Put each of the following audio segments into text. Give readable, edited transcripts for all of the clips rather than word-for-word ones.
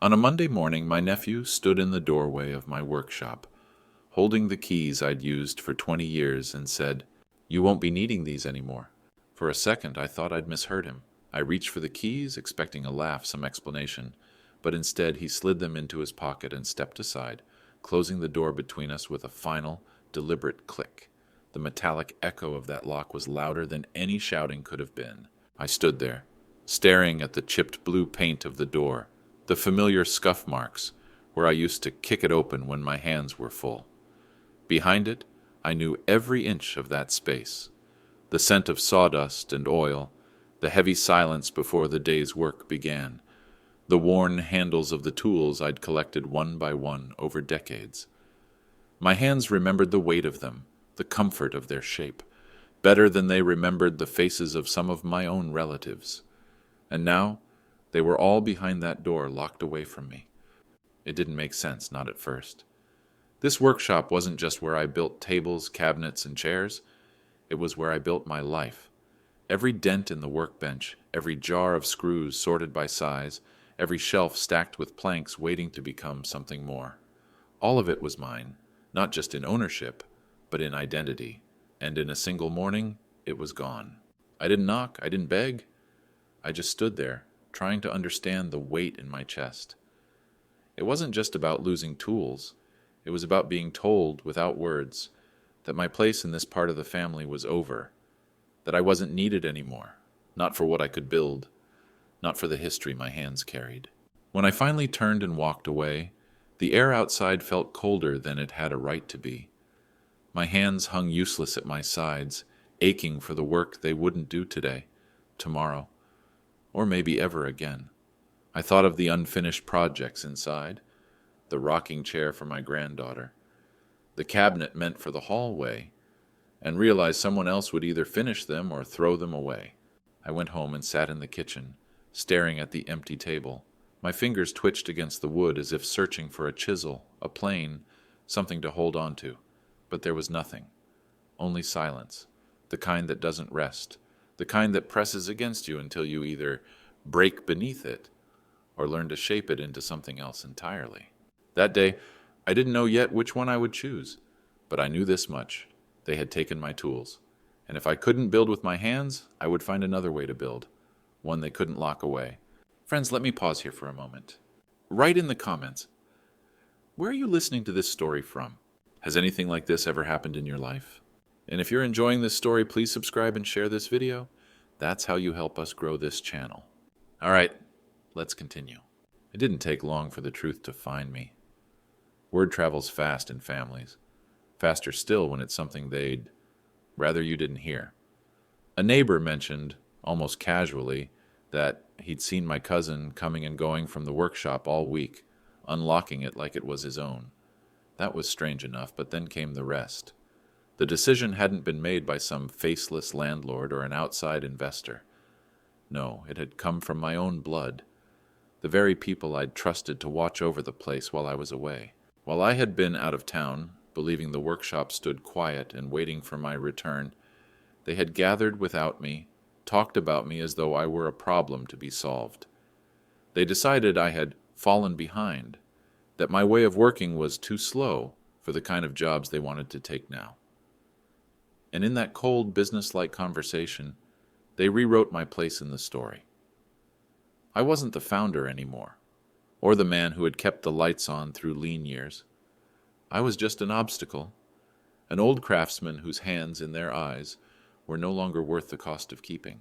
On a Monday morning, my nephew stood in the doorway of my workshop, holding the keys I'd used for 20 years, and said, "You won't be needing these anymore." For a second, I thought I'd misheard him. I reached for the keys, expecting a laugh, some explanation, but instead he slid them into his pocket and stepped aside, closing the door between us with a final, deliberate click. The metallic echo of that lock was louder than any shouting could have been. I stood there, staring at the chipped blue paint of the door, the familiar scuff marks where I used to kick it open when my hands were full. Behind it, I knew every inch of that space. The scent of sawdust and oil, the heavy silence before the day's work began, the worn handles of the tools I'd collected one by one over decades. My hands remembered the weight of them, the comfort of their shape, better than they remembered the faces of some of my own relatives. And now, they were all behind that door, locked away from me. It didn't make sense, not at first. This workshop wasn't just where I built tables, cabinets, and chairs. It was where I built my life. Every dent in the workbench, every jar of screws sorted by size, every shelf stacked with planks waiting to become something more. All of it was mine, not just in ownership, but in identity. And in a single morning, it was gone. I didn't knock, I didn't beg. I just stood there, trying to understand the weight in my chest. It wasn't just about losing tools. It was about being told, without words, that my place in this part of the family was over, that I wasn't needed anymore, not for what I could build, not for the history my hands carried. When I finally turned and walked away, the air outside felt colder than it had a right to be. My hands hung useless at my sides, aching for the work they wouldn't do today, tomorrow, or maybe ever again. I thought of the unfinished projects inside, the rocking chair for my granddaughter, the cabinet meant for the hallway, and realized someone else would either finish them or throw them away. I went home and sat in the kitchen, staring at the empty table. My fingers twitched against the wood as if searching for a chisel, a plane, something to hold on to. But there was nothing. Only silence, the kind that doesn't rest, the kind that presses against you until you either break beneath it or learn to shape it into something else entirely. That day, I didn't know yet which one I would choose, but I knew this much. They had taken my tools, and if I couldn't build with my hands, I would find another way to build, one they couldn't lock away. Friends, let me pause here for a moment. Write in the comments, where are you listening to this story from? Has anything like this ever happened in your life? And if you're enjoying this story, please subscribe and share this video. That's how you help us grow this channel. All right, let's continue. It didn't take long for the truth to find me. Word travels fast in families, faster still when it's something they'd rather you didn't hear. A neighbor mentioned, almost casually, that he'd seen my cousin coming and going from the workshop all week, unlocking it like it was his own. That was strange enough, but then came the rest. The decision hadn't been made by some faceless landlord or an outside investor. No, it had come from my own blood, the very people I'd trusted to watch over the place while I was away. While I had been out of town, believing the workshop stood quiet and waiting for my return, they had gathered without me, talked about me as though I were a problem to be solved. They decided I had fallen behind, that my way of working was too slow for the kind of jobs they wanted to take now. And in that cold, business-like conversation, they rewrote my place in the story. I wasn't the founder anymore, or the man who had kept the lights on through lean years. I was just an obstacle, an old craftsman whose hands, in their eyes, were no longer worth the cost of keeping.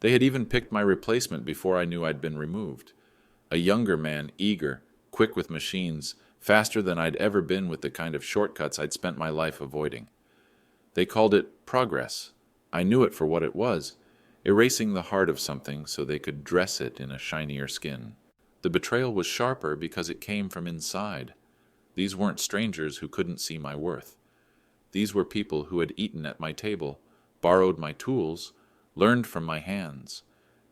They had even picked my replacement before I knew I'd been removed. A younger man, eager, quick with machines, faster than I'd ever been with the kind of shortcuts I'd spent my life avoiding. They called it progress. I knew it for what it was, erasing the heart of something so they could dress it in a shinier skin. The betrayal was sharper because it came from inside. These weren't strangers who couldn't see my worth. These were people who had eaten at my table, borrowed my tools, learned from my hands.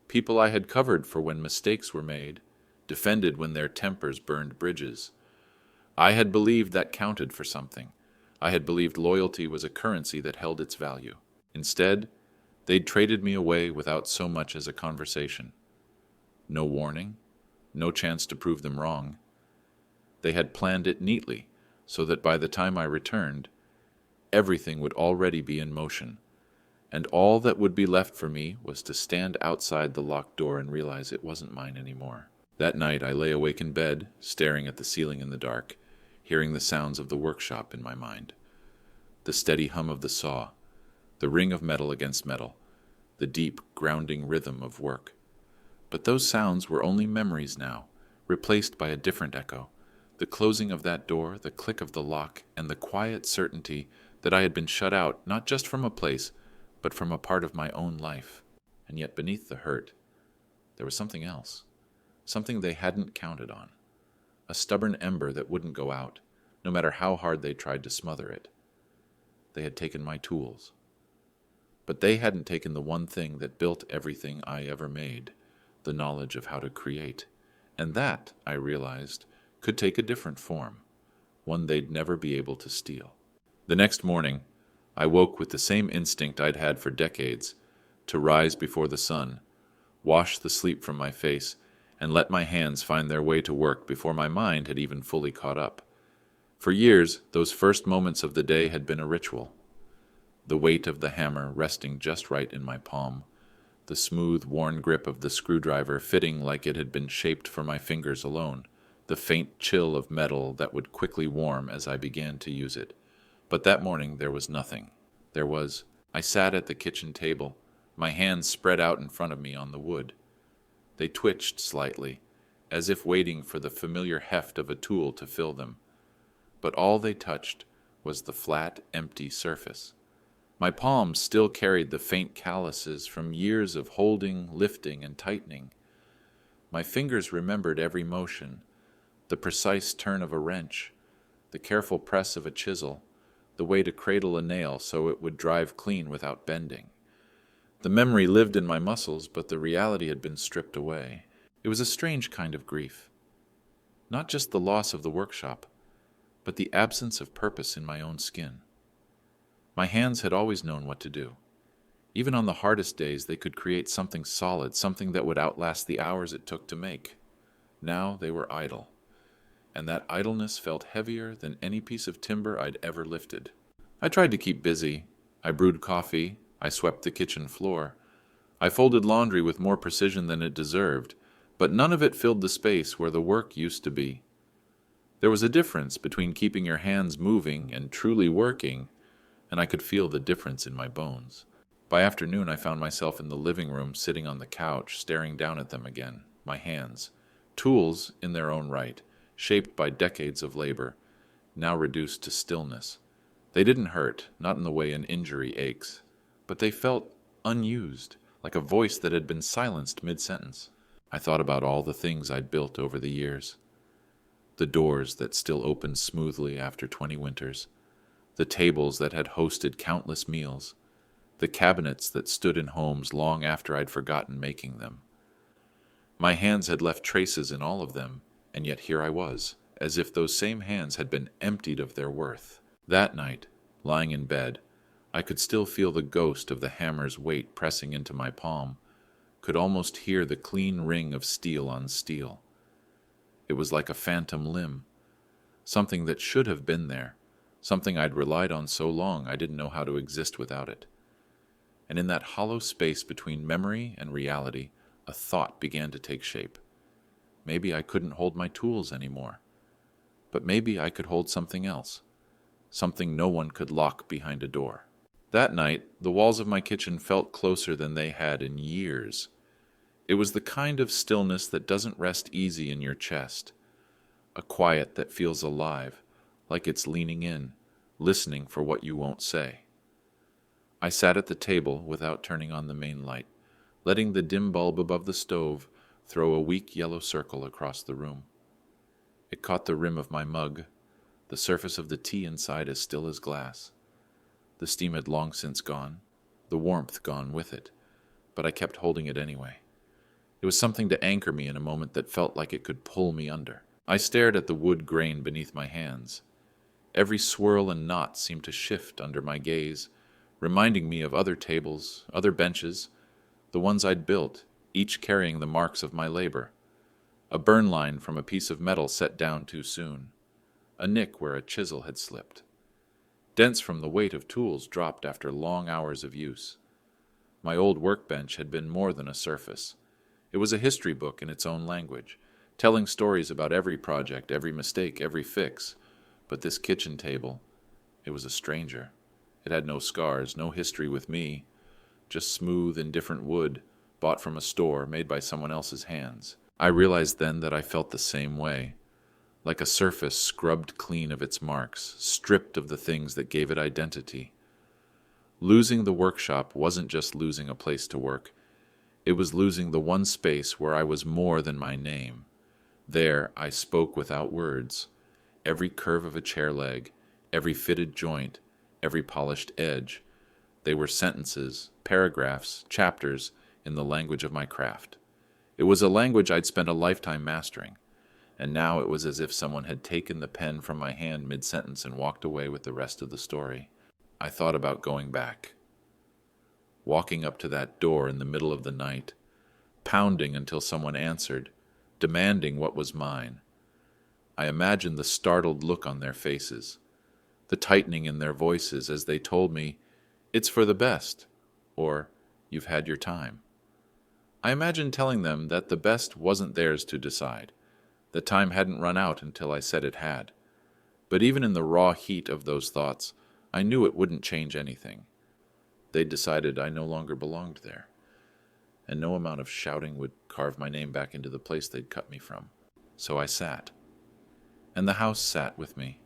People I had covered for when mistakes were made, defended when their tempers burned bridges. I had believed that counted for something. I had believed loyalty was a currency that held its value. Instead, they'd traded me away without so much as a conversation. No warning, no chance to prove them wrong. They had planned it neatly, so that by the time I returned, everything would already be in motion, and all that would be left for me was to stand outside the locked door and realize it wasn't mine anymore. That night I lay awake in bed, staring at the ceiling in the dark, hearing the sounds of the workshop in my mind. The steady hum of the saw, the ring of metal against metal, the deep, grounding rhythm of work. But those sounds were only memories now, replaced by a different echo. The closing of that door, the click of the lock, and the quiet certainty that I had been shut out not just from a place, but from a part of my own life. And yet beneath the hurt, there was something else, something they hadn't counted on, a stubborn ember that wouldn't go out, no matter how hard they tried to smother it. They had taken my tools. But they hadn't taken the one thing that built everything I ever made, the knowledge of how to create. And that, I realized, could take a different form, one they'd never be able to steal. The next morning, I woke with the same instinct I'd had for decades, to rise before the sun, wash the sleep from my face, and let my hands find their way to work before my mind had even fully caught up. For years, those first moments of the day had been a ritual. The weight of the hammer resting just right in my palm, the smooth, worn grip of the screwdriver fitting like it had been shaped for my fingers alone, the faint chill of metal that would quickly warm as I began to use it. But that morning there was nothing. I sat at the kitchen table, my hands spread out in front of me on the wood. They twitched slightly, as if waiting for the familiar heft of a tool to fill them. But all they touched was the flat, empty surface. My palms still carried the faint calluses from years of holding, lifting, and tightening. My fingers remembered every motion, the precise turn of a wrench, the careful press of a chisel, the way to cradle a nail so it would drive clean without bending. The memory lived in my muscles, but the reality had been stripped away. It was a strange kind of grief. Not just the loss of the workshop, but the absence of purpose in my own skin. My hands had always known what to do. Even on the hardest days, they could create something solid, something that would outlast the hours it took to make. Now they were idle, and that idleness felt heavier than any piece of timber I'd ever lifted. I tried to keep busy. I brewed coffee. I swept the kitchen floor. I folded laundry with more precision than it deserved, but none of it filled the space where the work used to be. There was a difference between keeping your hands moving and truly working, and I could feel the difference in my bones. By afternoon, I found myself in the living room, sitting on the couch, staring down at them again, my hands, tools in their own right, shaped by decades of labor, now reduced to stillness. They didn't hurt, not in the way an injury aches, but they felt unused, like a voice that had been silenced mid-sentence. I thought about all the things I'd built over the years. The doors that still opened smoothly after 20 winters, the tables that had hosted countless meals, the cabinets that stood in homes long after I'd forgotten making them. My hands had left traces in all of them, and yet here I was, as if those same hands had been emptied of their worth. That night, lying in bed, I could still feel the ghost of the hammer's weight pressing into my palm, could almost hear the clean ring of steel on steel. It was like a phantom limb, something that should have been there, something I'd relied on so long I didn't know how to exist without it. And in that hollow space between memory and reality, a thought began to take shape. Maybe I couldn't hold my tools anymore, but maybe I could hold something else, something no one could lock behind a door. That night, the walls of my kitchen felt closer than they had in years. It was the kind of stillness that doesn't rest easy in your chest, a quiet that feels alive, like it's leaning in, listening for what you won't say. I sat at the table without turning on the main light, letting the dim bulb above the stove throw a weak yellow circle across the room. It caught the rim of my mug, the surface of the tea inside as still as glass. The steam had long since gone, the warmth gone with it, but I kept holding it anyway. It was something to anchor me in a moment that felt like it could pull me under. I stared at the wood grain beneath my hands. Every swirl and knot seemed to shift under my gaze, reminding me of other tables, other benches, the ones I'd built, each carrying the marks of my labor. A burn line from a piece of metal set down too soon. A nick where a chisel had slipped. Dents from the weight of tools dropped after long hours of use. My old workbench had been more than a surface. It was a history book in its own language, telling stories about every project, every mistake, every fix. But this kitchen table, it was a stranger. It had no scars, no history with me, just smooth, indifferent wood, bought from a store, made by someone else's hands. I realized then that I felt the same way, like a surface scrubbed clean of its marks, stripped of the things that gave it identity. Losing the workshop wasn't just losing a place to work. It was losing the one space where I was more than my name. There I spoke without words. Every curve of a chair leg, every fitted joint, every polished edge, they were sentences, paragraphs, chapters in the language of my craft. It was a language I'd spent a lifetime mastering, and now it was as if someone had taken the pen from my hand mid-sentence and walked away with the rest of the story. I thought about going back, walking up to that door in the middle of the night, pounding until someone answered, demanding what was mine. I imagined the startled look on their faces, the tightening in their voices as they told me, "It's for the best," or "You've had your time." I imagined telling them that the best wasn't theirs to decide. The time hadn't run out until I said it had. But even in the raw heat of those thoughts, I knew it wouldn't change anything. They'd decided I no longer belonged there, and no amount of shouting would carve my name back into the place they'd cut me from. So I sat. And the house sat with me.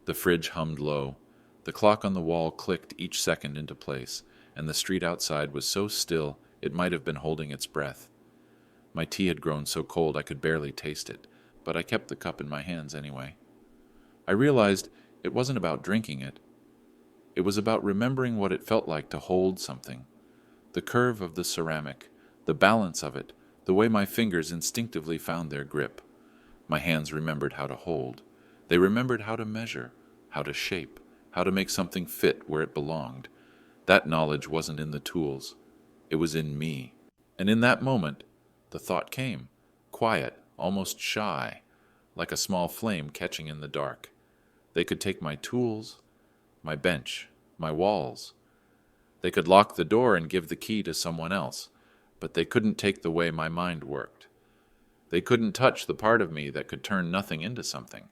The fridge hummed low. The clock on the wall clicked each second into place, and the street outside was so still it might have been holding its breath. My tea had grown so cold I could barely taste it, but I kept the cup in my hands anyway. I realized it wasn't about drinking it. It was about remembering what it felt like to hold something. The curve of the ceramic, the balance of it, the way my fingers instinctively found their grip. My hands remembered how to hold. They remembered how to measure, how to shape, how to make something fit where it belonged. That knowledge wasn't in the tools. It was in me. And in that moment, the thought came, quiet, almost shy, like a small flame catching in the dark. They could take my tools, my bench, my walls. They could lock the door and give the key to someone else, but they couldn't take the way my mind worked. They couldn't touch the part of me that could turn nothing into something.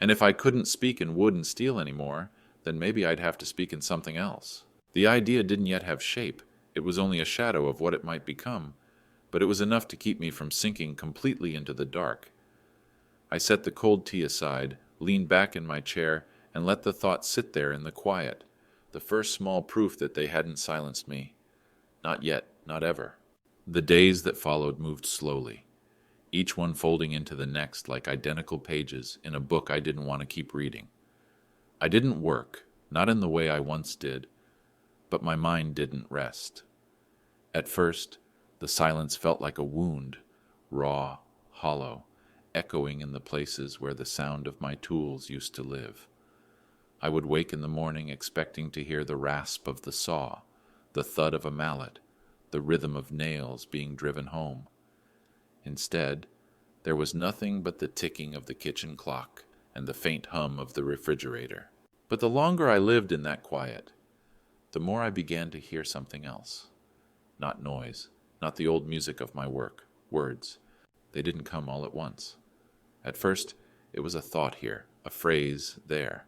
And if I couldn't speak in wood and steel anymore, then maybe I'd have to speak in something else. The idea didn't yet have shape. It was only a shadow of what it might become, but it was enough to keep me from sinking completely into the dark. I set the cold tea aside, leaned back in my chair, and let the thought sit there in the quiet, the first small proof that they hadn't silenced me. Not yet, not ever. The days that followed moved slowly, each one folding into the next like identical pages in a book I didn't want to keep reading. I didn't work, not in the way I once did, but my mind didn't rest. At first, the silence felt like a wound, raw, hollow, echoing in the places where the sound of my tools used to live. I would wake in the morning expecting to hear the rasp of the saw, the thud of a mallet, the rhythm of nails being driven home. Instead, there was nothing but the ticking of the kitchen clock and the faint hum of the refrigerator. But the longer I lived in that quiet, the more I began to hear something else. Not noise, not the old music of my work, words. They didn't come all at once. At first, it was a thought here, a phrase there,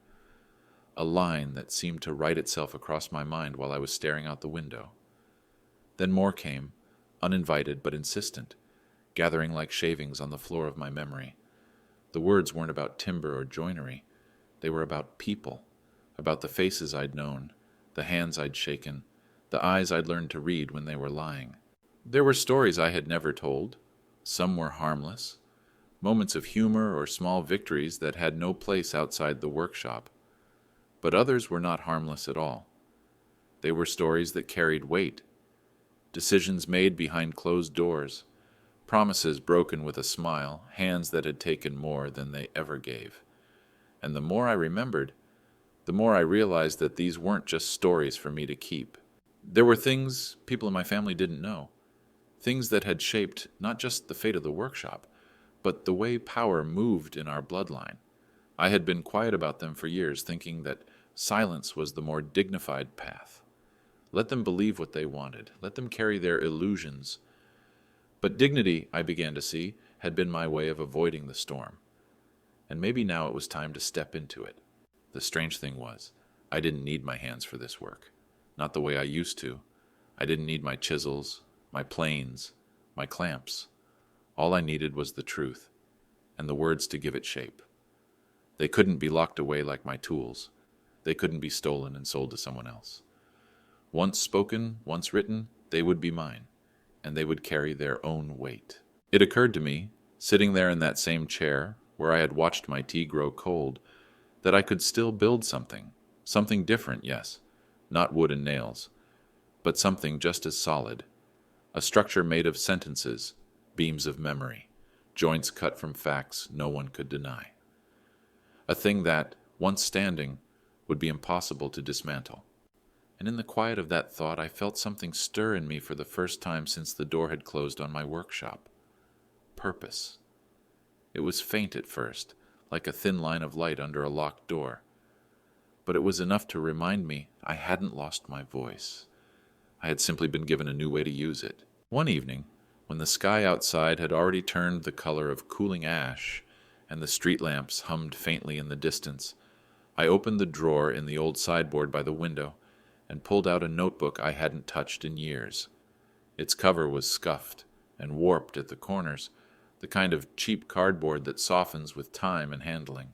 a line that seemed to write itself across my mind while I was staring out the window. Then more came, uninvited but insistent, gathering like shavings on the floor of my memory. The words weren't about timber or joinery. They were about people, about the faces I'd known, the hands I'd shaken, the eyes I'd learned to read when they were lying. There were stories I had never told. Some were harmless, moments of humor or small victories that had no place outside the workshop. But others were not harmless at all. They were stories that carried weight, decisions made behind closed doors, promises broken with a smile, hands that had taken more than they ever gave. And the more I remembered, the more I realized that these weren't just stories for me to keep. There were things people in my family didn't know, things that had shaped not just the fate of the workshop, but the way power moved in our bloodline. I had been quiet about them for years, thinking that silence was the more dignified path. Let them believe what they wanted. Let them carry their illusions. But dignity, I began to see, had been my way of avoiding the storm. And maybe now it was time to step into it. The strange thing was, I didn't need my hands for this work. Not the way I used to. I didn't need my chisels, my planes, my clamps. All I needed was the truth, and the words to give it shape. They couldn't be locked away like my tools. They couldn't be stolen and sold to someone else. Once spoken, once written, they would be mine, and they would carry their own weight. It occurred to me, sitting there in that same chair, where I had watched my tea grow cold, that I could still build something. Something different, yes. Not wood and nails, but something just as solid. A structure made of sentences, beams of memory, joints cut from facts no one could deny. A thing that, once standing, would be impossible to dismantle. And in the quiet of that thought, I felt something stir in me for the first time since the door had closed on my workshop. Purpose. It was faint at first, like a thin line of light under a locked door. But it was enough to remind me I hadn't lost my voice. I had simply been given a new way to use it. One evening, when the sky outside had already turned the color of cooling ash and the street lamps hummed faintly in the distance, I opened the drawer in the old sideboard by the window and pulled out a notebook I hadn't touched in years. Its cover was scuffed and warped at the corners, the kind of cheap cardboard that softens with time and handling.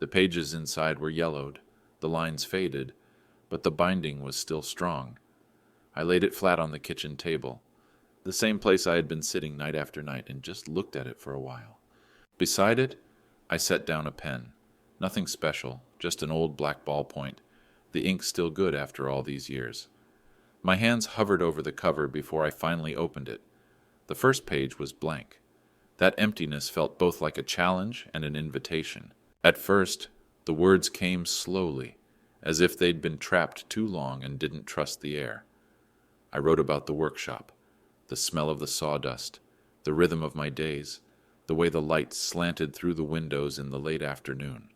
The pages inside were yellowed, the lines faded, but the binding was still strong. I laid it flat on the kitchen table, the same place I had been sitting night after night, and just looked at it for a while. Beside it, I set down a pen. Nothing special, just an old black ballpoint, the ink still good after all these years. My hands hovered over the cover before I finally opened it. The first page was blank. That emptiness felt both like a challenge and an invitation. At first, the words came slowly, as if they'd been trapped too long and didn't trust the air. I wrote about the workshop, the smell of the sawdust, the rhythm of my days, the way the light slanted through the windows in the late afternoon.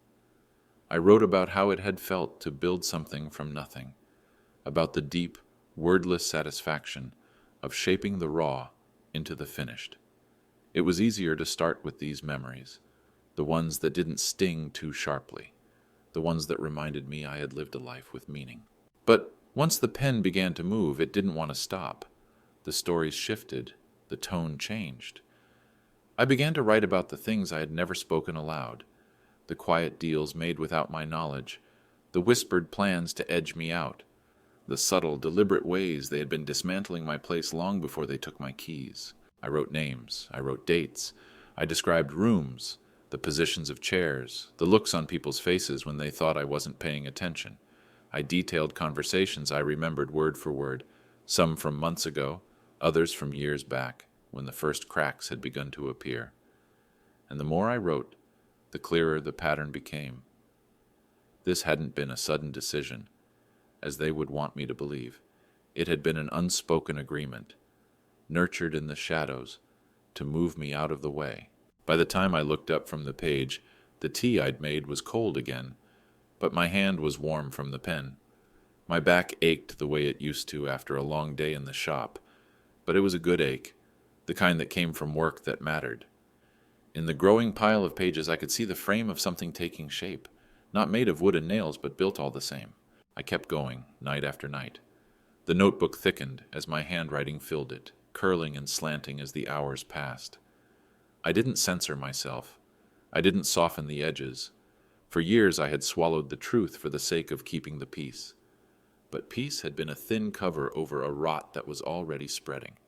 I wrote about how it had felt to build something from nothing, about the deep, wordless satisfaction of shaping the raw into the finished. It was easier to start with these memories, the ones that didn't sting too sharply, the ones that reminded me I had lived a life with meaning. But once the pen began to move, it didn't want to stop. The stories shifted, the tone changed. I began to write about the things I had never spoken aloud, the quiet deals made without my knowledge, the whispered plans to edge me out, the subtle, deliberate ways they had been dismantling my place long before they took my keys. I wrote names, I wrote dates, I described rooms, the positions of chairs, the looks on people's faces when they thought I wasn't paying attention. I detailed conversations I remembered word for word, some from months ago, others from years back, when the first cracks had begun to appear. And the more I wrote, the clearer the pattern became. This hadn't been a sudden decision, as they would want me to believe. It had been an unspoken agreement, nurtured in the shadows, to move me out of the way. By the time I looked up from the page, the tea I'd made was cold again, but my hand was warm from the pen. My back ached the way it used to after a long day in the shop, but it was a good ache, the kind that came from work that mattered. In the growing pile of pages, I could see the frame of something taking shape, not made of wood and nails, but built all the same. I kept going, night after night. The notebook thickened as my handwriting filled it, curling and slanting as the hours passed. I didn't censor myself. I didn't soften the edges. For years I had swallowed the truth for the sake of keeping the peace. But peace had been a thin cover over a rot that was already spreading.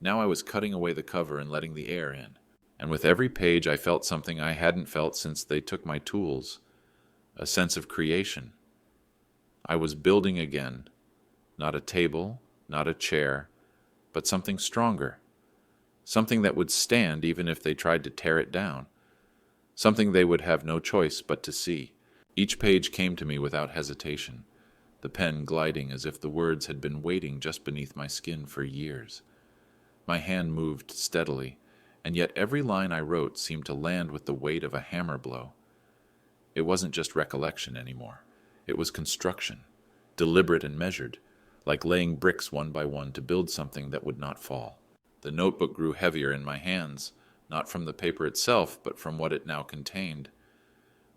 Now I was cutting away the cover and letting the air in. And with every page I felt something I hadn't felt since they took my tools, a sense of creation. I was building again, not a table, not a chair, but something stronger, something that would stand even if they tried to tear it down, something they would have no choice but to see. Each page came to me without hesitation, the pen gliding as if the words had been waiting just beneath my skin for years. My hand moved steadily, and yet every line I wrote seemed to land with the weight of a hammer blow. It wasn't just recollection anymore. It was construction, deliberate and measured, like laying bricks one by one to build something that would not fall. The notebook grew heavier in my hands, not from the paper itself, but from what it now contained.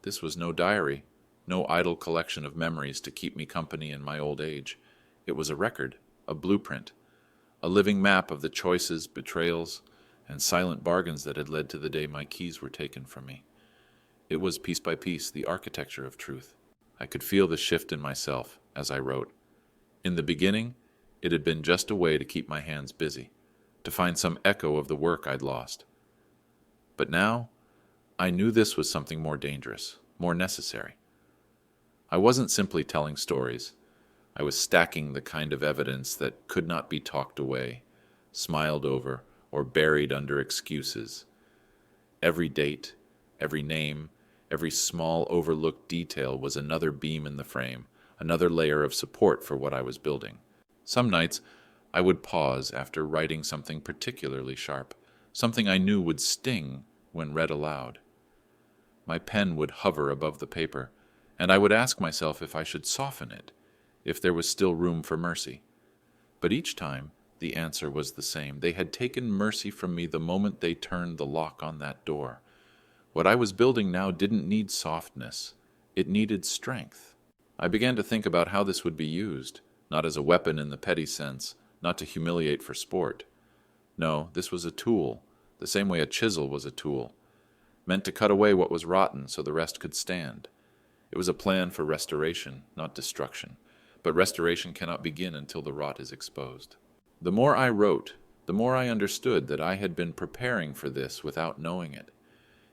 This was no diary, no idle collection of memories to keep me company in my old age. It was a record, a blueprint, a living map of the choices, betrayals, and silent bargains that had led to the day my keys were taken from me. It was, piece by piece, the architecture of truth. I could feel the shift in myself as I wrote. In the beginning, it had been just a way to keep my hands busy, to find some echo of the work I'd lost. But now, I knew this was something more dangerous, more necessary. I wasn't simply telling stories. I was stacking the kind of evidence that could not be talked away, smiled over, or buried under excuses. Every date, every name, every small overlooked detail was another beam in the frame, another layer of support for what I was building. Some nights, I would pause after writing something particularly sharp, something I knew would sting when read aloud. My pen would hover above the paper, and I would ask myself if I should soften it, if there was still room for mercy. But each time, the answer was the same. They had taken mercy from me the moment they turned the lock on that door. What I was building now didn't need softness. It needed strength. I began to think about how this would be used, not as a weapon in the petty sense, not to humiliate for sport. No, this was a tool, the same way a chisel was a tool, meant to cut away what was rotten so the rest could stand. It was a plan for restoration, not destruction, but restoration cannot begin until the rot is exposed. The more I wrote, the more I understood that I had been preparing for this without knowing it.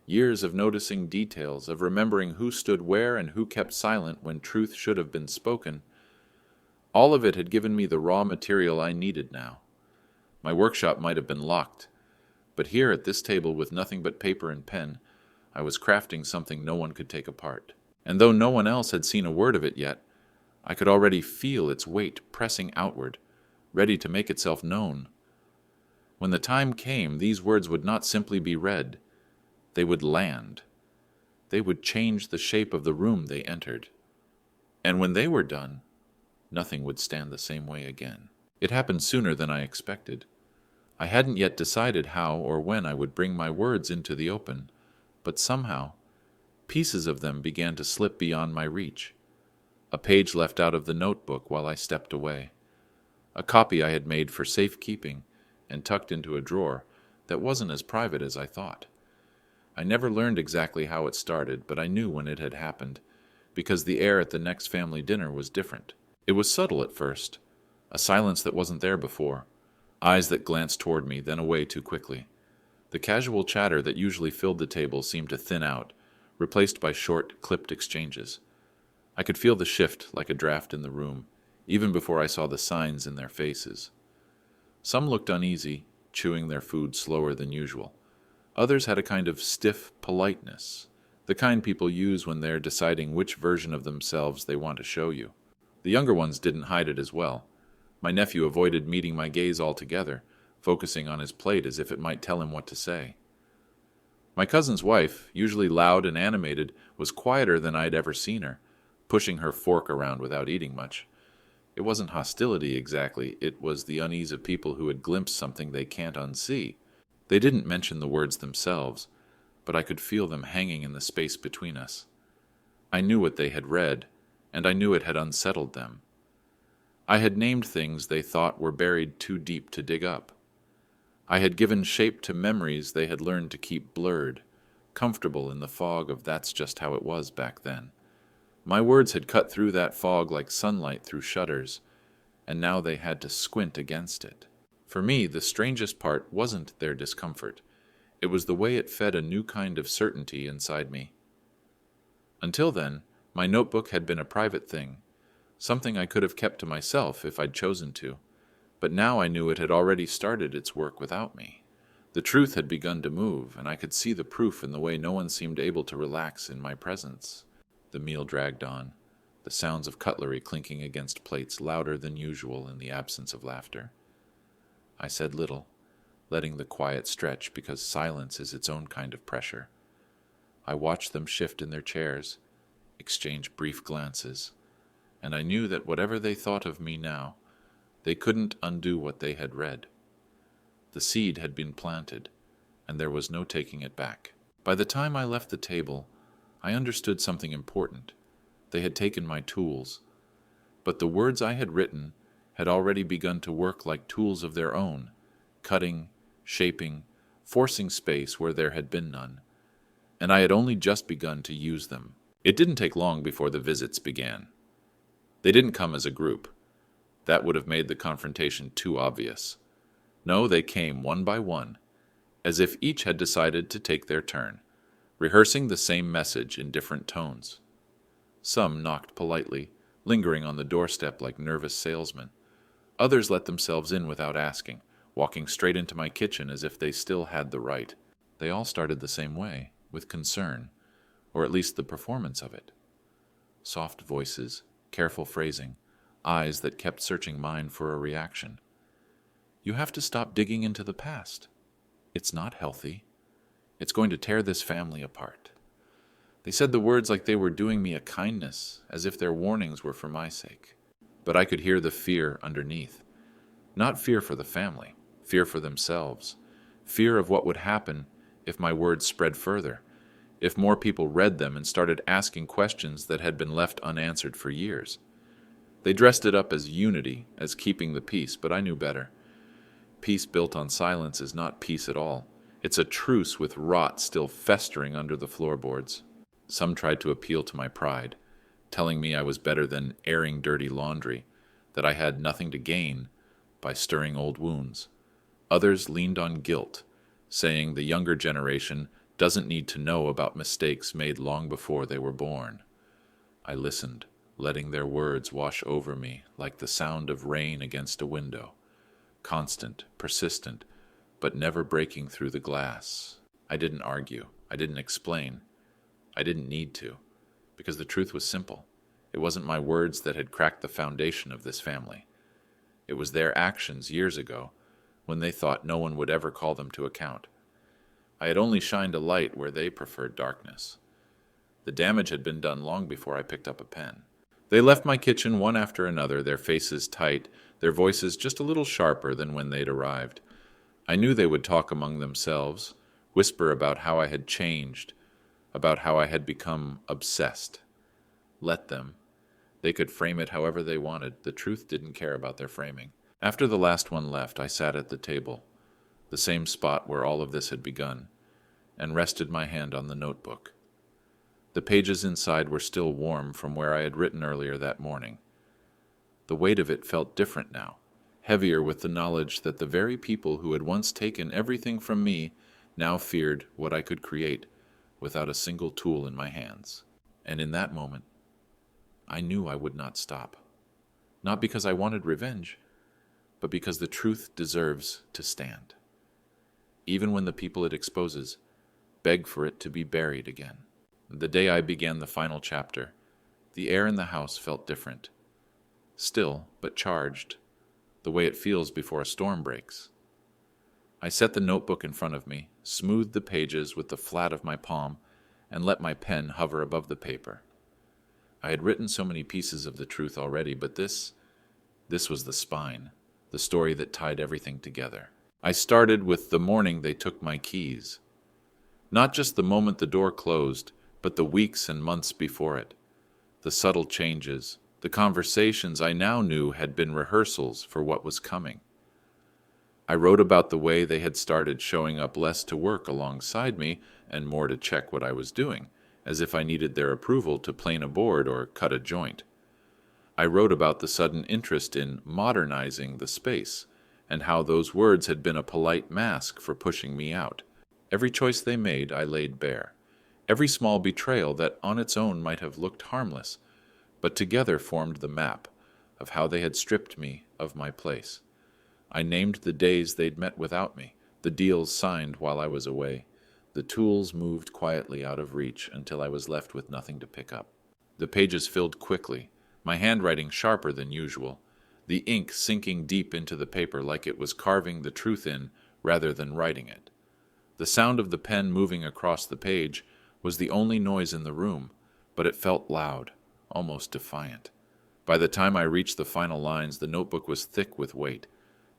Years of noticing details, of remembering who stood where and who kept silent when truth should have been spoken. All of it had given me the raw material I needed now. My workshop might have been locked, but here at this table with nothing but paper and pen, I was crafting something no one could take apart. And though no one else had seen a word of it yet, I could already feel its weight pressing outward, ready to make itself known. When the time came, these words would not simply be read. They would land. They would change the shape of the room they entered. And when they were done, nothing would stand the same way again. It happened sooner than I expected. I hadn't yet decided how or when I would bring my words into the open, but somehow, pieces of them began to slip beyond my reach. A page left out of the notebook while I stepped away. A copy I had made for safekeeping and tucked into a drawer that wasn't as private as I thought. I never learned exactly how it started, but I knew when it had happened, because the air at the next family dinner was different. It was subtle at first, a silence that wasn't there before, eyes that glanced toward me, then away too quickly. The casual chatter that usually filled the table seemed to thin out, replaced by short, clipped exchanges. I could feel the shift like a draft in the room, even before I saw the signs in their faces. Some looked uneasy, chewing their food slower than usual. Others had a kind of stiff politeness, the kind people use when they're deciding which version of themselves they want to show you. The younger ones didn't hide it as well. My nephew avoided meeting my gaze altogether, focusing on his plate as if it might tell him what to say. My cousin's wife, usually loud and animated, was quieter than I'd ever seen her, pushing her fork around without eating much. It wasn't hostility exactly, it was the unease of people who had glimpsed something they can't unsee. They didn't mention the words themselves, but I could feel them hanging in the space between us. I knew what they had read, and I knew it had unsettled them. I had named things they thought were buried too deep to dig up. I had given shape to memories they had learned to keep blurred, comfortable in the fog of that's just how it was back then. My words had cut through that fog like sunlight through shutters, and now they had to squint against it. For me, the strangest part wasn't their discomfort. It was the way it fed a new kind of certainty inside me. Until then, my notebook had been a private thing, something I could have kept to myself if I'd chosen to. But now I knew it had already started its work without me. The truth had begun to move, and I could see the proof in the way no one seemed able to relax in my presence. The meal dragged on, the sounds of cutlery clinking against plates louder than usual in the absence of laughter. I said little, letting the quiet stretch because silence is its own kind of pressure. I watched them shift in their chairs, exchange brief glances, and I knew that whatever they thought of me now, they couldn't undo what they had read. The seed had been planted, and there was no taking it back. By the time I left the table, I understood something important. They had taken my tools, but the words I had written had already begun to work like tools of their own, cutting, shaping, forcing space where there had been none, and I had only just begun to use them. It didn't take long before the visits began. They didn't come as a group. That would have made the confrontation too obvious. No, they came one by one, as if each had decided to take their turn, rehearsing the same message in different tones. Some knocked politely, lingering on the doorstep like nervous salesmen. Others let themselves in without asking, walking straight into my kitchen as if they still had the right. They all started the same way, with concern, or at least the performance of it. Soft voices, careful phrasing, eyes that kept searching mine for a reaction. You have to stop digging into the past. It's not healthy. It's going to tear this family apart. They said the words like they were doing me a kindness, as if their warnings were for my sake. But I could hear the fear underneath. Not fear for the family, fear for themselves. Fear of what would happen if my words spread further, if more people read them and started asking questions that had been left unanswered for years. They dressed it up as unity, as keeping the peace, but I knew better. Peace built on silence is not peace at all. It's a truce with rot still festering under the floorboards. Some tried to appeal to my pride, telling me I was better than airing dirty laundry, that I had nothing to gain by stirring old wounds. Others leaned on guilt, saying the younger generation doesn't need to know about mistakes made long before they were born. I listened, letting their words wash over me like the sound of rain against a window. Constant, persistent, but never breaking through the glass. I didn't argue. I didn't explain. I didn't need to, because the truth was simple. It wasn't my words that had cracked the foundation of this family. It was their actions years ago, when they thought no one would ever call them to account. I had only shined a light where they preferred darkness. The damage had been done long before I picked up a pen. They left my kitchen one after another, their faces tight, their voices just a little sharper than when they'd arrived. I knew they would talk among themselves, whisper about how I had changed, about how I had become obsessed. Let them. They could frame it however they wanted. The truth didn't care about their framing. After the last one left, I sat at the table, the same spot where all of this had begun, and rested my hand on the notebook. The pages inside were still warm from where I had written earlier that morning. The weight of it felt different now, heavier with the knowledge that the very people who had once taken everything from me now feared what I could create without a single tool in my hands. And in that moment, I knew I would not stop. Not because I wanted revenge, but because the truth deserves to stand. Even when the people it exposes beg for it to be buried again. The day I began the final chapter, the air in the house felt different. Still, but charged, the way it feels before a storm breaks. I set the notebook in front of me, smoothed the pages with the flat of my palm, and let my pen hover above the paper. I had written so many pieces of the truth already, but this was the spine, the story that tied everything together. I started with the morning they took my keys. Not just the moment the door closed, but the weeks and months before it. The subtle changes, the conversations I now knew had been rehearsals for what was coming. I wrote about the way they had started showing up less to work alongside me and more to check what I was doing, as if I needed their approval to plane a board or cut a joint. I wrote about the sudden interest in modernizing the space, and how those words had been a polite mask for pushing me out. Every choice they made I laid bare. Every small betrayal that on its own might have looked harmless, but together formed the map of how they had stripped me of my place. I named the days they'd met without me, the deals signed while I was away. The tools moved quietly out of reach until I was left with nothing to pick up. The pages filled quickly, my handwriting sharper than usual, the ink sinking deep into the paper like it was carving the truth in rather than writing it. The sound of the pen moving across the page was the only noise in the room, but it felt loud, almost defiant. By the time I reached the final lines, the notebook was thick with weight,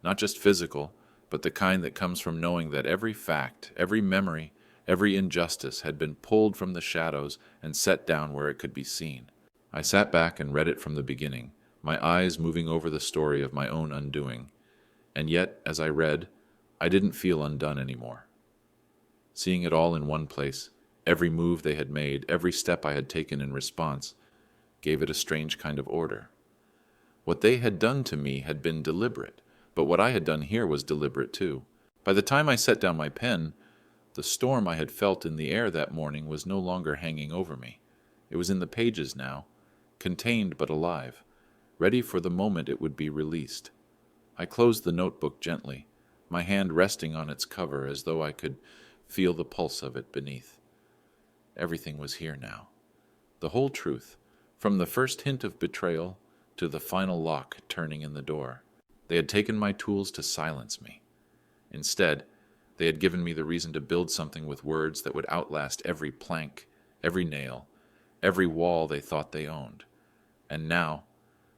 not just physical, but the kind that comes from knowing that every fact, every memory, every injustice had been pulled from the shadows and set down where it could be seen. I sat back and read it from the beginning, my eyes moving over the story of my own undoing. And yet, as I read, I didn't feel undone anymore. Seeing it all in one place, every move they had made, every step I had taken in response, gave it a strange kind of order. What they had done to me had been deliberate, but what I had done here was deliberate too. By the time I set down my pen, the storm I had felt in the air that morning was no longer hanging over me. It was in the pages now, contained but alive, ready for the moment it would be released. I closed the notebook gently, my hand resting on its cover as though I could feel the pulse of it beneath. Everything was here now. The whole truth, from the first hint of betrayal to the final lock turning in the door. They had taken my tools to silence me. Instead, they had given me the reason to build something with words that would outlast every plank, every nail, every wall they thought they owned. And now,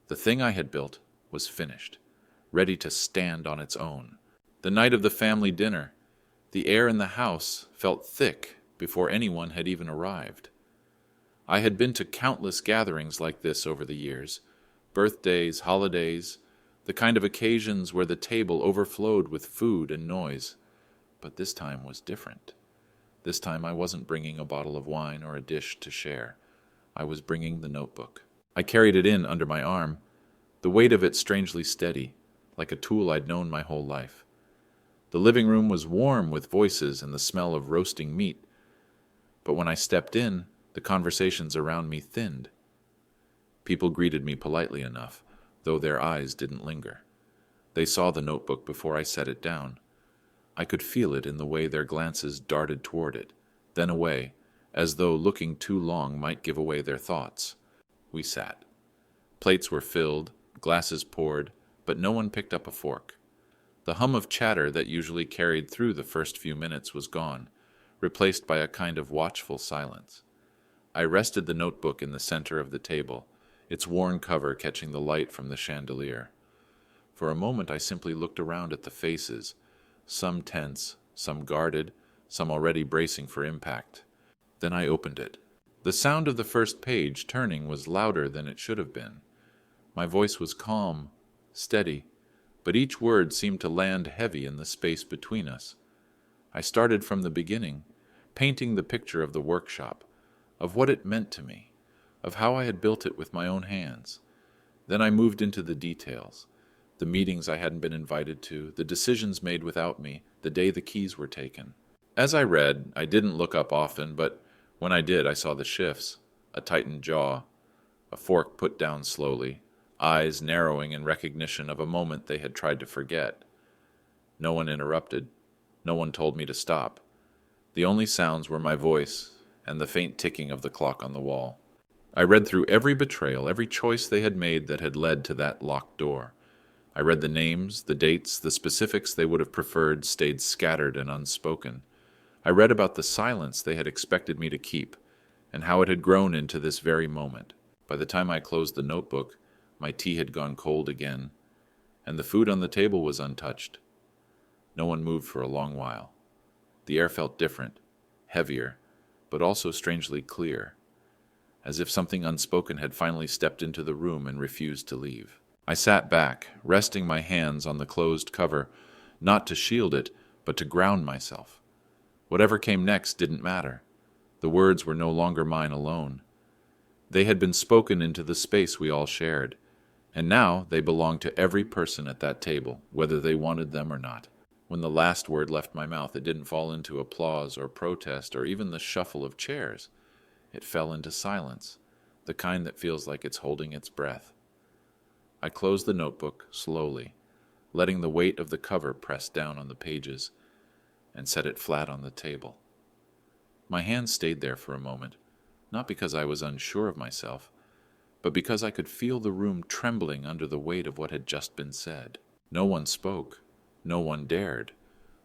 the thing I had built was finished, ready to stand on its own. The night of the family dinner, the air in the house felt thick before anyone had even arrived. I had been to countless gatherings like this over the years, birthdays, holidays, the kind of occasions where the table overflowed with food and noise. But this time was different. This time I wasn't bringing a bottle of wine or a dish to share. I was bringing the notebook. I carried it in under my arm, the weight of it strangely steady, like a tool I'd known my whole life. The living room was warm with voices and the smell of roasting meat, but when I stepped in, the conversations around me thinned. People greeted me politely enough, though their eyes didn't linger. They saw the notebook before I set it down. I could feel it in the way their glances darted toward it, then away, as though looking too long might give away their thoughts. We sat. Plates were filled, glasses poured, but no one picked up a fork. The hum of chatter that usually carried through the first few minutes was gone, replaced by a kind of watchful silence. I rested the notebook in the center of the table, its worn cover catching the light from the chandelier. For a moment I simply looked around at the faces, some tense, some guarded, some already bracing for impact. Then I opened it. The sound of the first page turning was louder than it should have been. My voice was calm, steady, but each word seemed to land heavy in the space between us. I started from the beginning, painting the picture of the workshop, of what it meant to me, of how I had built it with my own hands. Then I moved into the details, the meetings I hadn't been invited to, the decisions made without me, the day the keys were taken. As I read, I didn't look up often, but when I did, I saw the shifts, a tightened jaw, a fork put down slowly, eyes narrowing in recognition of a moment they had tried to forget. No one interrupted. No one told me to stop. The only sounds were my voice and the faint ticking of the clock on the wall. I read through every betrayal, every choice they had made that had led to that locked door. I read the names, the dates, the specifics they would have preferred stayed scattered and unspoken. I read about the silence they had expected me to keep, and how it had grown into this very moment. By the time I closed the notebook, my tea had gone cold again, and the food on the table was untouched. No one moved for a long while. The air felt different, heavier, but also strangely clear, as if something unspoken had finally stepped into the room and refused to leave. I sat back, resting my hands on the closed cover, not to shield it, but to ground myself. Whatever came next didn't matter. The words were no longer mine alone. They had been spoken into the space we all shared, and now they belonged to every person at that table, whether they wanted them or not. When the last word left my mouth, it didn't fall into applause or protest or even the shuffle of chairs. It fell into silence, the kind that feels like it's holding its breath. I closed the notebook slowly, letting the weight of the cover press down on the pages, and set it flat on the table. My hands stayed there for a moment, not because I was unsure of myself, but because I could feel the room trembling under the weight of what had just been said. No one spoke. No one dared.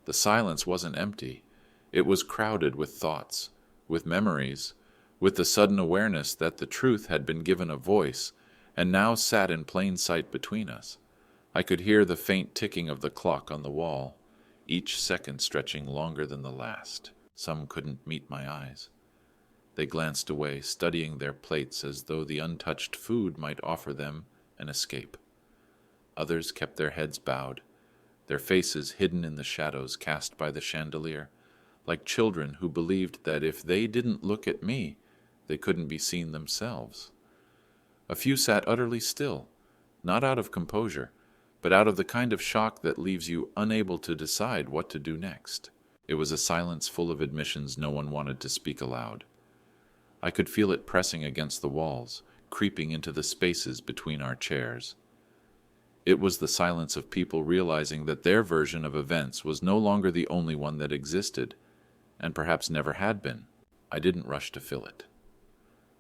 The silence wasn't empty. It was crowded with thoughts, with memories, with the sudden awareness that the truth had been given a voice and now sat in plain sight between us. I could hear the faint ticking of the clock on the wall, each second stretching longer than the last. Some couldn't meet my eyes. They glanced away, studying their plates as though the untouched food might offer them an escape. Others kept their heads bowed, their faces hidden in the shadows cast by the chandelier, like children who believed that if they didn't look at me, they couldn't be seen themselves. A few sat utterly still, not out of composure, but out of the kind of shock that leaves you unable to decide what to do next. It was a silence full of admissions no one wanted to speak aloud. I could feel it pressing against the walls, creeping into the spaces between our chairs. It was the silence of people realizing that their version of events was no longer the only one that existed, and perhaps never had been. I didn't rush to fill it.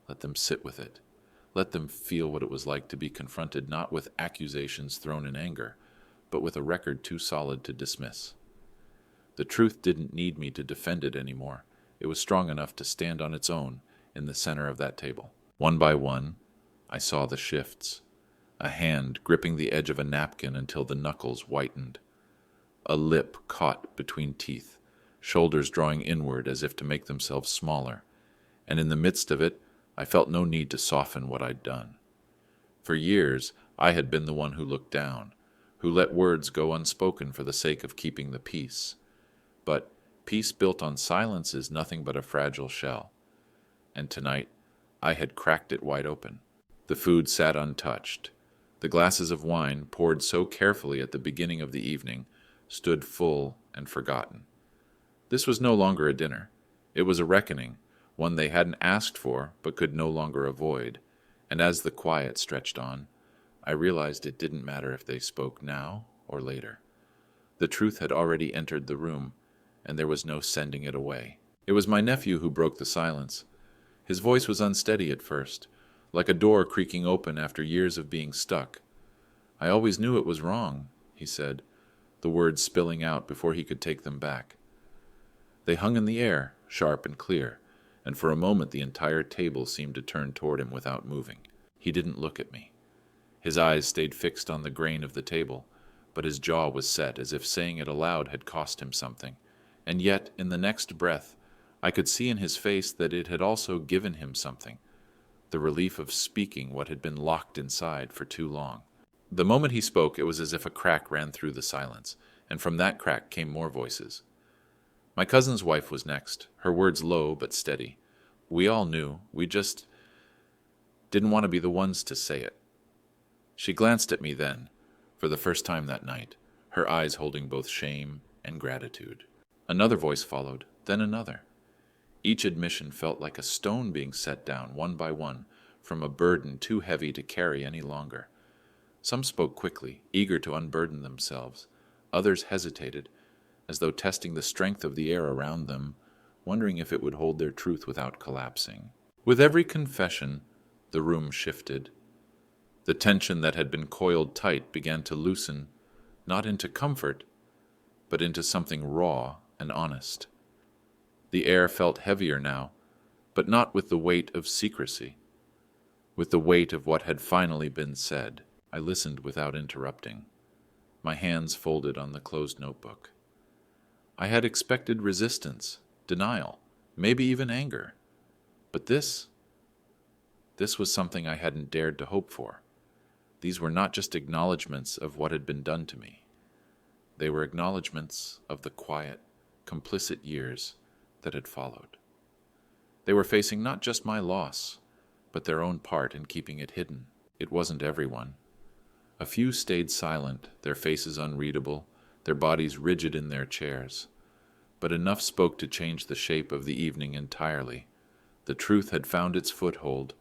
Let them sit with it. Let them feel what it was like to be confronted not with accusations thrown in anger, but with a record too solid to dismiss. The truth didn't need me to defend it anymore. It was strong enough to stand on its own in the center of that table. One by one, I saw the shifts. A hand gripping the edge of a napkin until the knuckles whitened. A lip caught between teeth, shoulders drawing inward as if to make themselves smaller. And in the midst of it, I felt no need to soften what I'd done. For years, I had been the one who looked down, who let words go unspoken for the sake of keeping the peace. But peace built on silence is nothing but a fragile shell. And tonight, I had cracked it wide open. The food sat untouched. The glasses of wine, poured so carefully at the beginning of the evening, stood full and forgotten. This was no longer a dinner. It was a reckoning, one they hadn't asked for but could no longer avoid, and as the quiet stretched on, I realized it didn't matter if they spoke now or later. The truth had already entered the room, and there was no sending it away. It was my nephew who broke the silence. His voice was unsteady at first, like a door creaking open after years of being stuck. "I always knew it was wrong," he said, the words spilling out before he could take them back. They hung in the air, sharp and clear, and for a moment the entire table seemed to turn toward him without moving. He didn't look at me. His eyes stayed fixed on the grain of the table, but his jaw was set as if saying it aloud had cost him something, and yet, in the next breath, I could see in his face that it had also given him something, the relief of speaking what had been locked inside for too long. The moment he spoke, it was as if a crack ran through the silence, and from that crack came more voices. My cousin's wife was next, her words low but steady. We all knew, we just didn't want to be the ones to say it. She glanced at me then, for the first time that night, her eyes holding both shame and gratitude. Another voice followed, then another. Each admission felt like a stone being set down one by one from a burden too heavy to carry any longer. Some spoke quickly, eager to unburden themselves. Others hesitated, as though testing the strength of the air around them, wondering if it would hold their truth without collapsing. With every confession, the room shifted. The tension that had been coiled tight began to loosen, not into comfort, but into something raw and honest. The air felt heavier now, but not with the weight of secrecy, with the weight of what had finally been said. I listened without interrupting, my hands folded on the closed notebook. I had expected resistance, denial, maybe even anger. But this was something I hadn't dared to hope for. These were not just acknowledgments of what had been done to me. They were acknowledgments of the quiet, complicit years that had followed. They were facing not just my loss, but their own part in keeping it hidden. It wasn't everyone. A few stayed silent, their faces unreadable, their bodies rigid in their chairs. But enough spoke to change the shape of the evening entirely. The truth had found its foothold,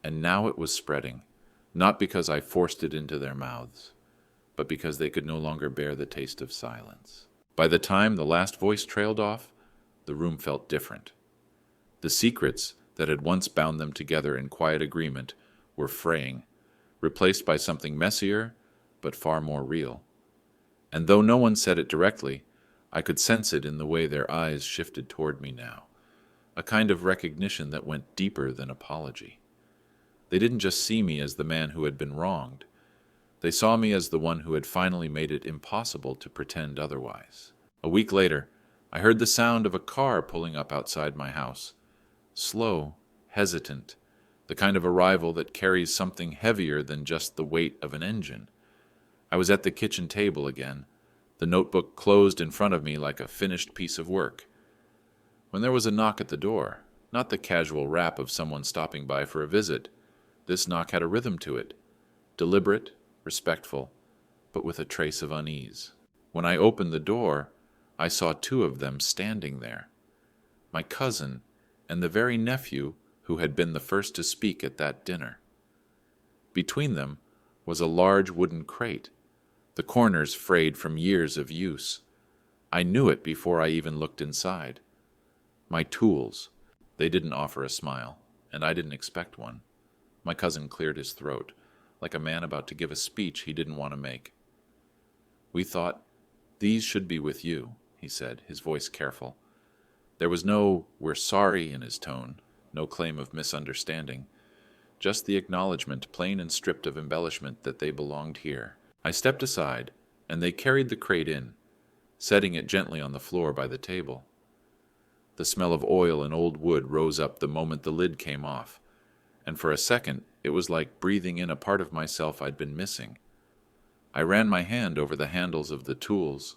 and now it was spreading, not because I forced it into their mouths, but because they could no longer bear the taste of silence. By the time the last voice trailed off, the room felt different. The secrets that had once bound them together in quiet agreement were fraying, replaced by something messier, but far more real. And though no one said it directly, I could sense it in the way their eyes shifted toward me now, a kind of recognition that went deeper than apology. They didn't just see me as the man who had been wronged. They saw me as the one who had finally made it impossible to pretend otherwise. A week later, I heard the sound of a car pulling up outside my house. Slow, hesitant, the kind of arrival that carries something heavier than just the weight of an engine. I was at the kitchen table again, the notebook closed in front of me like a finished piece of work, when there was a knock at the door, not the casual rap of someone stopping by for a visit. This knock had a rhythm to it, deliberate, respectful, but with a trace of unease. When I opened the door, I saw two of them standing there, my cousin and the very nephew who had been the first to speak at that dinner. Between them was a large wooden crate, the corners frayed from years of use. I knew it before I even looked inside. My tools. They didn't offer a smile, and I didn't expect one. My cousin cleared his throat, like a man about to give a speech he didn't want to make. "We thought, these should be with you," he said, his voice careful. There was no "we're sorry" in his tone, no claim of misunderstanding, just the acknowledgement, plain and stripped of embellishment, that they belonged here. I stepped aside, and they carried the crate in, setting it gently on the floor by the table. The smell of oil and old wood rose up the moment the lid came off, and for a second it was like breathing in a part of myself I'd been missing. I ran my hand over the handles of the tools,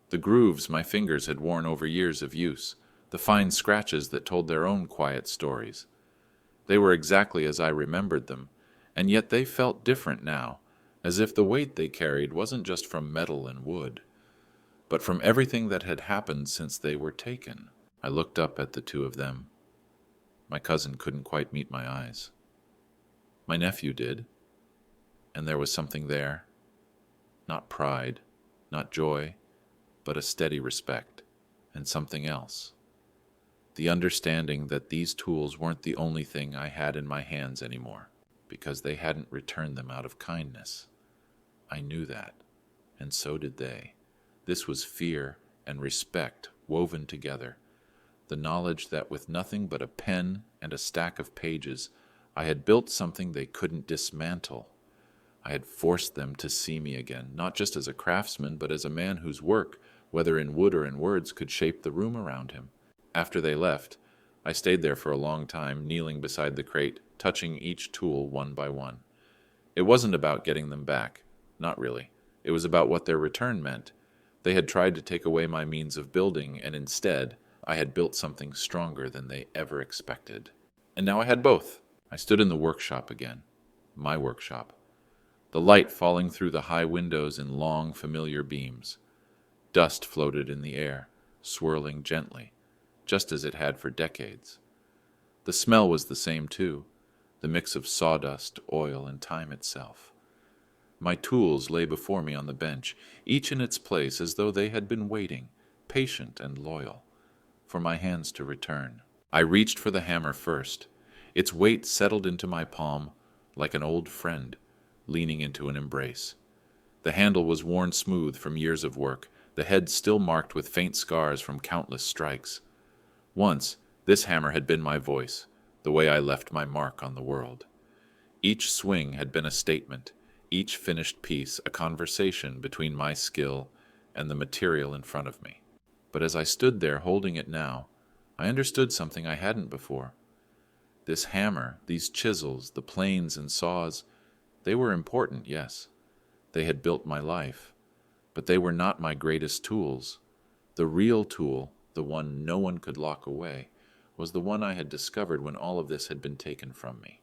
the grooves my fingers had worn over years of use, the fine scratches that told their own quiet stories. They were exactly as I remembered them, and yet they felt different now, as if the weight they carried wasn't just from metal and wood, but from everything that had happened since they were taken. I looked up at the two of them. My cousin couldn't quite meet my eyes. My nephew did, and there was something there. Not pride, not joy, but a steady respect, and something else. The understanding that these tools weren't the only thing I had in my hands anymore, because they hadn't returned them out of kindness. I knew that, and so did they. This was fear and respect woven together, the knowledge that with nothing but a pen and a stack of pages, I had built something they couldn't dismantle. I had forced them to see me again, not just as a craftsman, but as a man whose work, whether in wood or in words, could shape the room around him. After they left, I stayed there for a long time, kneeling beside the crate, touching each tool one by one. It wasn't about getting them back. Not really. It was about what their return meant. They had tried to take away my means of building, and instead, I had built something stronger than they ever expected. And now I had both. I stood in the workshop again. My workshop. The light falling through the high windows in long, familiar beams. Dust floated in the air, swirling gently, just as it had for decades. The smell was the same too, the mix of sawdust, oil, and time itself. My tools lay before me on the bench, each in its place as though they had been waiting, patient and loyal, for my hands to return. I reached for the hammer first. Its weight settled into my palm like an old friend, leaning into an embrace. The handle was worn smooth from years of work, the head still marked with faint scars from countless strikes. Once, this hammer had been my voice, the way I left my mark on the world. Each swing had been a statement, each finished piece a conversation between my skill and the material in front of me. But as I stood there holding it now, I understood something I hadn't before. This hammer, these chisels, the planes and saws, they were important, yes. They had built my life. But they were not my greatest tools. The real tool, the one no one could lock away, was the one I had discovered when all of this had been taken from me.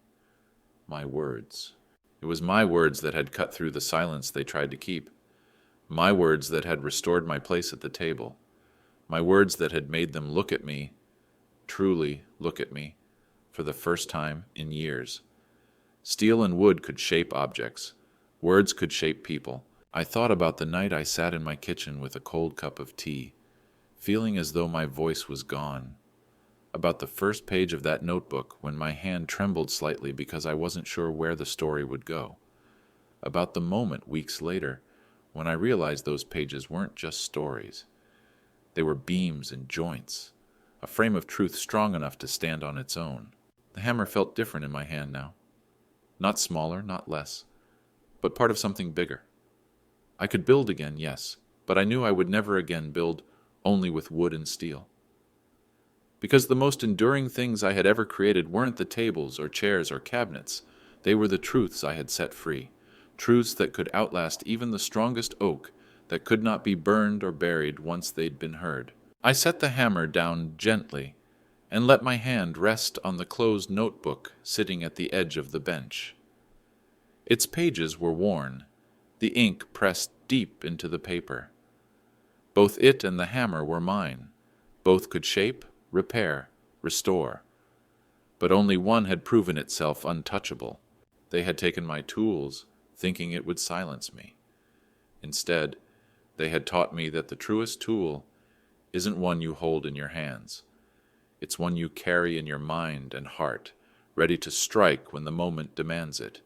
My words. It was my words that had cut through the silence they tried to keep. My words that had restored my place at the table. My words that had made them look at me, truly look at me, for the first time in years. Steel and wood could shape objects. Words could shape people. I thought about the night I sat in my kitchen with a cold cup of tea, feeling as though my voice was gone. About the first page of that notebook when my hand trembled slightly because I wasn't sure where the story would go. About the moment weeks later when I realized those pages weren't just stories. They were beams and joints, a frame of truth strong enough to stand on its own. The hammer felt different in my hand now. Not smaller, not less, but part of something bigger. I could build again, yes, but I knew I would never again build only with wood and steel. Because the most enduring things I had ever created weren't the tables or chairs or cabinets. They were the truths I had set free, truths that could outlast even the strongest oak, that could not be burned or buried once they'd been heard. I set the hammer down gently and let my hand rest on the closed notebook sitting at the edge of the bench. Its pages were worn, the ink pressed deep into the paper. Both it and the hammer were mine. Both could shape, repair, restore. But only one had proven itself untouchable. They had taken my tools, thinking it would silence me. Instead, they had taught me that the truest tool isn't one you hold in your hands. It's one you carry in your mind and heart, ready to strike when the moment demands it.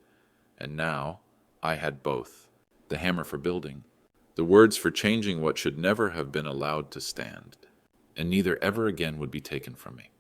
And now, I had both. The hammer for building, the words for changing what should never have been allowed to stand, and neither ever again would be taken from me.